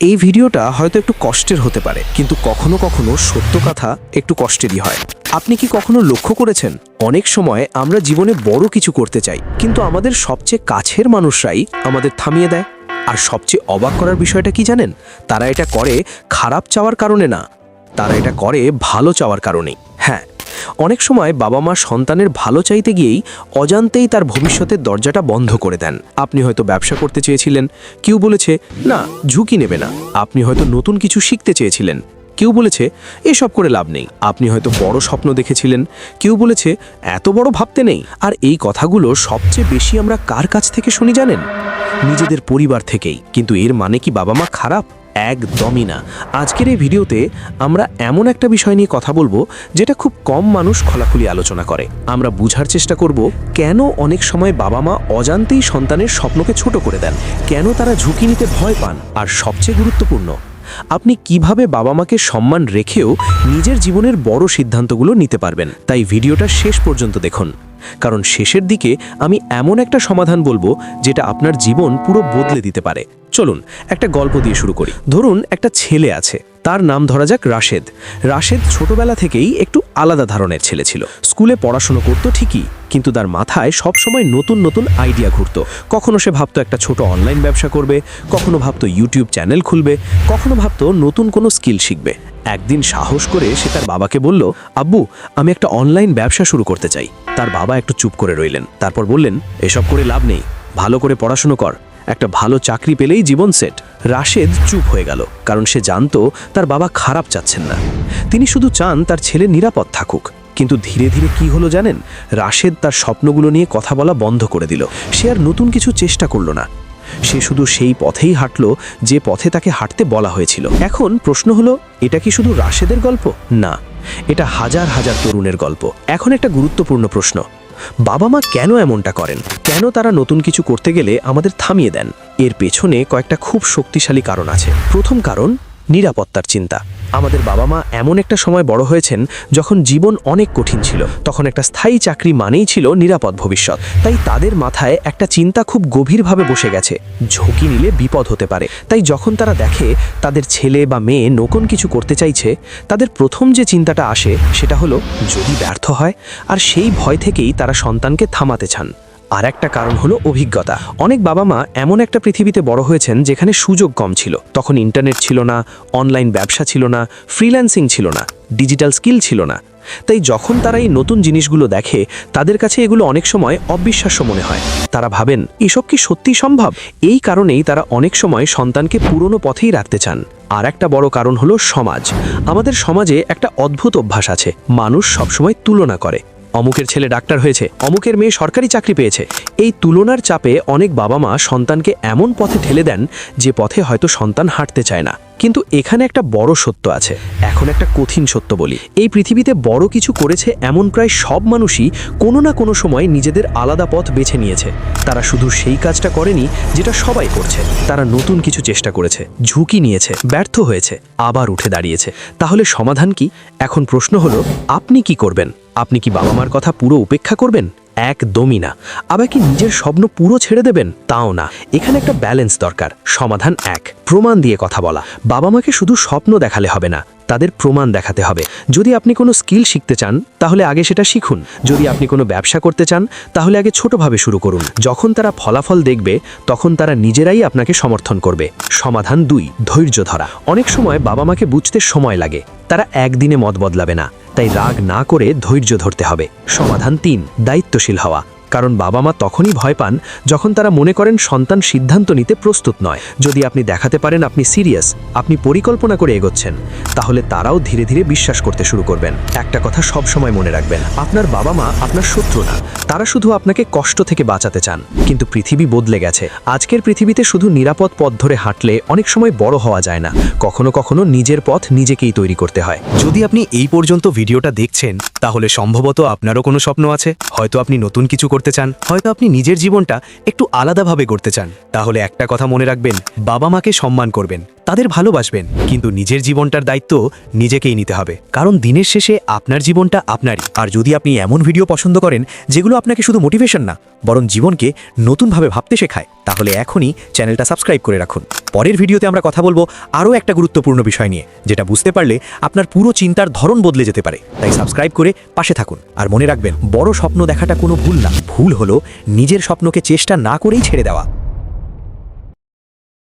এই ভিডিওটা হয়তো একটু কষ্টের হতে পারে, কিন্তু কখনো কখনো সত্য কথা একটু কষ্টেরই হয়। আপনি কি কখনো লক্ষ্য করেছেন, অনেক সময় আমরা জীবনে বড় কিছু করতে চাই, কিন্তু আমাদের সবচেয়ে কাছের মানুষরাই আমাদের থামিয়ে দেয়। আর সবচেয়ে অবাক করার বিষয়টা কি জানেন? তারা এটা করে খারাপ চাওয়ার কারণে না, তারা এটা করে ভালো চাওয়ার কারণেই। হ্যাঁ, অনেক সময় বাবা মা সন্তানের ভালো চাইতে গিয়েই অজান্তেই তার ভবিষ্যতের দরজাটা বন্ধ করে দেন। আপনি হয়তো ব্যবসা করতে চেয়েছিলেন, কেউ বলেছে না, ঝুঁকি নেবে না। আপনি হয়তো নতুন কিছু শিখতে চেয়েছিলেন, কেউ বলেছে এসব করে লাভ নেই। আপনি হয়তো বড় স্বপ্ন দেখেছিলেন, কেউ বলেছে এত বড় ভাবতে নেই। আর এই কথাগুলো সবচেয়ে বেশি আমরা কার কাছ থেকে শুনি জানেন? নিজেদের পরিবার থেকেই। কিন্তু এর মানে কি বাবা মা খারাপ? একদমই না। আজকের এই ভিডিওতে আমরা এমন একটা বিষয় নিয়ে কথা বলবো যেটা খুব কম মানুষ খোলাখুলি আলোচনা করে। আমরা বুঝার চেষ্টা করব কেন অনেক সময় বাবা মা অজান্তেই সন্তানের স্বপ্নকে ছোট করে দেন, কেন তারা ঝুঁকি নিতে ভয় পান, আর সবচেয়ে গুরুত্বপূর্ণ, আপনি কিভাবে বাবা মাকে সম্মান রেখেও নিজের জীবনের বড় সিদ্ধান্তগুলো নিতে পারবেন। তাই ভিডিওটা শেষ পর্যন্ত দেখুন, কারণ শেষের দিকে আমি এমন একটা সমাধান বলবো যেটা আপনার জীবন পুরো বদলে দিতে পারে। চলুন একটা গল্প দিয়ে শুরু করি। ধরুন একটা ছেলে আছে, তার নাম ধরা যাক রাশেদ। রাশেদ ছোটবেলা থেকেই একটু আলাদা ধরনের ছেলে ছিল। স্কুলে পড়াশোনা করতো ঠিকই, কিন্তু তার মাথায় সবসময় নতুন নতুন আইডিয়া ঘুরতো। কখনো সে ভাবতো একটা ছোট অনলাইন ব্যবসা করবে, কখনো ভাবতো ইউটিউব চ্যানেল খুলবে, কখনো ভাবতো নতুন কোনো স্কিল শিখবে। একদিন সাহস করে সে তার বাবাকে বলল, আব্বু, আমি একটা অনলাইন ব্যবসা শুরু করতে চাই। তার বাবা একটু চুপ করে রইলেন, তারপর বললেন, এসব করে লাভ নেই, ভালো করে পড়াশুনো কর, একটা ভালো চাকরি পেলেই জীবন সেট। রাশেদ চুপ হয়ে গেল, কারণ সে জানতো তার বাবা খারাপ চাচ্ছেন না, তিনি শুধু চান তার ছেলে নিরাপদ থাকুক। কিন্তু ধীরে ধীরে কি হলো জানেন? রাশেদ তার স্বপ্নগুলো নিয়ে কথা বলা বন্ধ করে দিল। সে আর নতুন কিছু চেষ্টা করলো না, সে শুধু সেই পথেই হাঁটলো যে পথে তাকে হাঁটতে বলা হয়েছিল। এখন প্রশ্ন হলো, এটা কি শুধু রাশেদের গল্প? না, এটা হাজার হাজার তরুণের গল্প। এখন একটা গুরুত্বপূর্ণ প্রশ্ন, বাবা মা কেন এমনটা করেন? কেন তারা নতুন কিছু করতে গেলে আমাদের থামিয়ে দেন? এর পেছনে কয়েকটা খুব শক্তিশালী কারণ আছে। প্রথম কারণ, নিরাপত্তার চিন্তা। আমাদের বাবা মা এমন একটা সময় বড় হয়েছেন যখন জীবন অনেক কঠিন ছিল। তখন একটা স্থায়ী চাকরি মানেই ছিল নিরাপদ ভবিষ্যৎ। তাই তাদের মাথায় একটা চিন্তা খুব গভীরভাবে বসে গেছে, ঝুঁকি নিলে বিপদ হতে পারে। তাই যখন তারা দেখে তাদের ছেলে বা মেয়ে নতুন কিছু করতে চাইছে, তাদের প্রথম যে চিন্তাটা আসে সেটা হলো যদি ব্যর্থ হয়। আর সেই ভয় থেকেই তারা সন্তানকে থামাতে চান। আর একটা কারণ হলো অভিজ্ঞতা। অনেক বাবা মা এমন একটা পৃথিবীতে বড় হয়েছেন যেখানে সুযোগ কম ছিল। তখন ইন্টারনেট ছিল না, অনলাইন ব্যবসা ছিল না, ফ্রিল্যান্সিং ছিল না, ডিজিটাল স্কিল ছিল না। তাই যখন তারা এই নতুন জিনিসগুলো দেখে, তাদের কাছে এগুলো অনেক সময় অবিশ্বাস্য মনে হয়। তারা ভাবেন, এসব কি সত্যি সম্ভব? এই কারণেই তারা অনেক সময় সন্তানকে পুরনো পথেই রাখতে চান। আর একটা বড় কারণ হলো সমাজ। আমাদের সমাজে একটা অদ্ভুত অভ্যাস আছে, মানুষ সবসময় তুলনা করে। অমুকের ছেলে ডাক্তার হয়েছে, অমুকের মেয়ে সরকারি চাকরি পেয়েছে। এই তুলনার চাপে অনেক বাবা মা সন্তানকে এমন পথে ঠেলে দেন যে পথে হয়তো সন্তান হাঁটতে চায় না। কিন্তু এখানে একটা বড় সত্য আছে। এখন একটা কঠিন সত্য বলি, এই পৃথিবীতে বড় কিছু করেছে এমন প্রায় সব মানুষই কোনো না কোনো সময় নিজেদের আলাদা পথ বেছে নিয়েছে। তারা শুধু সেই কাজটা করেনি যেটা সবাই করছে, তারা নতুন কিছু চেষ্টা করেছে, ঝুঁকি নিয়েছে, ব্যর্থ হয়েছে, আবার উঠে দাঁড়িয়েছে। তাহলে সমাধান কি? এখন প্রশ্ন হলো, আপনি কি করবেন? আপনি কি বাবা মার কথা পুরো উপেক্ষা করবেন? একদমই না। আবার কি নিজের স্বপ্ন পুরো ছেড়ে দেবেন? তাও না। এখানে একটা ব্যালেন্স দরকার। সমাধান এক, প্রমাণ দিয়ে কথা বলা। বাবা মাকে শুধু স্বপ্ন দেখালে হবে না, তাদের প্রমাণ দেখাতে হবে। যদি আপনি কোনো স্কিল শিখতে চান, তাহলে আগে সেটা শিখুন। যদি আপনি কোনো ব্যবসা করতে চান, তাহলে আগে ছোটভাবে শুরু করুন। যখন তারা ফলাফল দেখবে, তখন তারা নিজেরাই আপনাকে সমর্থন করবে। সমাধান দুই, ধৈর্য ধরা। অনেক সময় বাবা মাকে বুঝতে সময় লাগে, তারা একদিনে মত বদলাবে না। তাই রাগ না করে ধৈর্য ধরতে হবে। সমাধান তিন, দায়িত্বশীল হওয়া। কারণ বাবা মা তখনই ভয় পান যখন তারা মনে করেন সন্তান সিদ্ধান্ত নিতে প্রস্তুত নয়। যদি আপনি দেখাতে পারেন আপনি সিরিয়াস, আপনি পরিকল্পনা করে এগোচ্ছেন, তাহলে তারাও ধীরে ধীরে বিশ্বাস করতে শুরু করবেন। একটা কথা সব সময় মনে রাখবেন, আপনার বাবা মা আপনার শত্রু না, তারা শুধু আপনাকে কষ্ট থেকে বাঁচাতে চান। কিন্তু পৃথিবী বদলে গেছে। আজকের পৃথিবীতে শুধু নিরাপদ পথ ধরে হাঁটলে অনেক সময় বড় হওয়া যায় না। কখনো কখনো নিজের পথ নিজেকেই তৈরি করতে হয়। যদি আপনি এই পর্যন্ত ভিডিওটা দেখছেন, তাহলে সম্ভবত আপনারও কোনো স্বপ্ন আছে। হয়তো আপনি নতুন কিছু করতে চান, হয়তো আপনি নিজের জীবনটা একটু আলাদাভাবে গড়তে চান। তাহলে একটা কথা মনে রাখবেন, বাবা মাকে সম্মান করবেন, তাদের ভালোবাসবেন, কিন্তু নিজের জীবনটার দায়িত্ব নিজেকেই নিতে হবে, কারণ দিনের শেষে আপনার জীবনটা আপনারই। আর যদি আপনি এমন ভিডিও পছন্দ করেন যেগুলো আপনাকে শুধু মোটিভেশন না, বরং জীবনকে নতুনভাবে ভাবতে শেখায়, তাহলে এখনই চ্যানেলটা সাবস্ক্রাইব করে রাখুন। পরের ভিডিওতে আমরা কথা বলবো আরও একটা গুরুত্বপূর্ণ বিষয় নিয়ে, যেটা বুঝতে পারলে আপনার পুরো চিন্তার ধরন বদলে যেতে পারে। তাই সাবস্ক্রাইব করে পাশে থাকুন। আর মনে রাখবেন, বড় স্বপ্ন দেখাটা কোনো ভুল না, ভুল হলো নিজের স্বপ্নকে চেষ্টা না করেই ছেড়ে দেওয়া।